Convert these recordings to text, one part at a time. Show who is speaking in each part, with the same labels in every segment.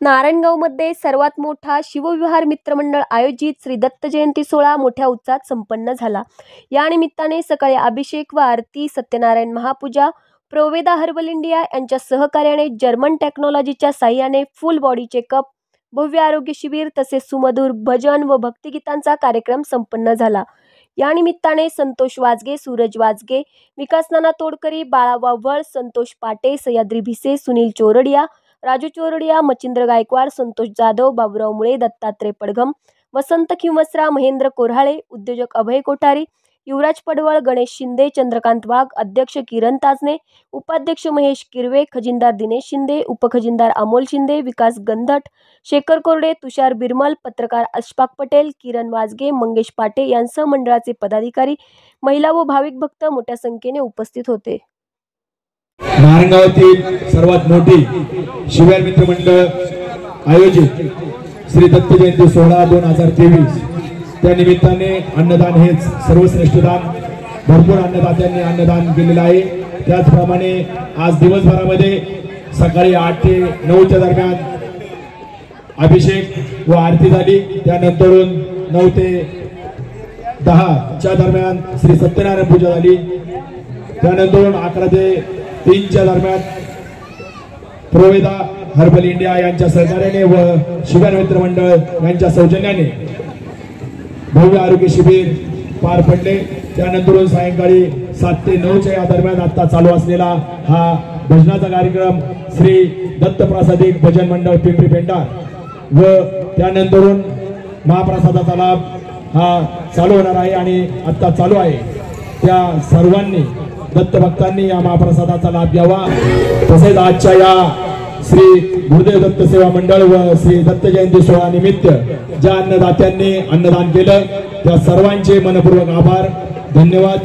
Speaker 1: नारायणगावमध्ये सर्वात मोठा शिवविहार मित्रमंडळ आयोजित श्री दत्त जयंती सोहळा मोठ्या उत्साहात संपन्न झाला। या निमित्ताने सकाळी अभिषेक व आरती, सत्यनारायण महापूजा, प्रोवेदा हर्बल इंडिया यांच्या सहकार्याने जर्मन टेक्नॉलॉजीच्या साहाय्याने फुल बॉडी चेकअप, भव्य आरोग्य शिबिर तसेच सुमधुर भजन व भक्तिगीतांचा कार्यक्रम संपन्न झाला। या निमित्ताने संतोष वाजगे, सूरज वाजगे, विकास नाना तोडकरी, बाळा वाव्हळ, संतोष पाटे, सह्याद्री भिसे, सुनील चोरडिया, राजू चोरडिया, मच्छिंद्र गायकवाड, संतोष जाधव, बाबुराव मुळे, दत्तात्रय पडघम, वसंत खिंवसरा, महेंद्र कोऱ्हाळे, उद्योजक अभय कोठारी, युवराज पडवळ, गणेश शिंदे, चंद्रकांत वाघ, अध्यक्ष किरण ताजने, उपाध्यक्ष महेश किरवे, खजिनदार दिनेश शिंदे, उपखजिनदार अमोल शिंदे, विकास गंधट, शेखर कोरडे, तुषार बिरमल, पत्रकार अशफाक पटेल, किरण वाजगे, मंगेश पाटे यांसह मंडळाचे पदाधिकारी, महिला व भाविक भक्त मोठ्या संख्येने उपस्थित होते।
Speaker 2: नारायणगावातील सर्वात मोठी शिवविहार मित्रमंडळ आयोजित श्री दत्त जयंती सोहळा 2023 त्या निमित्ताने अन्नदान हेच सर्वश्रेष्ठ दान। भरपूर अन्नदात्यांनी अन्नदान केलेलं आहे। त्याचप्रमाणे आज दिवसभरामध्ये सकाळी 8 ते 9च्या दरम्यान अभिषेक व आरती झाली। त्यानंतरून 9 ते 10च्या दरम्यान श्री सत्यनारायण पूजा झाली। त्यानंतर 11 ते 3च्या दरम्यान प्रोवेदा हर्बल इंडिया यांच्या सहकार्याने व शिवविहार मित्रमंडळ यांच्या सौजन्याने भव्य आरोग्य शिबिर पार पडले। त्यानंतर सायंकाळी 7 ते 9च्या या दरम्यान आता चालू असलेला हा भजनाचा कार्यक्रम श्री दत्त प्रासादिक भजन मंडळ पिंपरी पेंढार व त्यानंतर महाप्रसादाचा लाभ हा चालू होणार आहे आणि आता चालू आहे। त्या सर्वांनी दत्त भक्तांनी या महाप्रसादाचा लाभ घ्यावा। तसेच आजच्या या श्री गुरुदेव दत्त सेवा मंडळ व श्री दत्त जयंती सोहळा निमित्त ज्या अन्नदात्यांनी अन्नदान केलं त्या सर्वांचे मनपूर्वक आभार, धन्यवाद।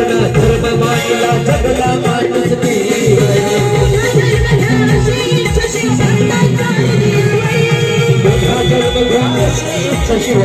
Speaker 3: पुन्हा धर्म मानला जगला माणूस शिव शिव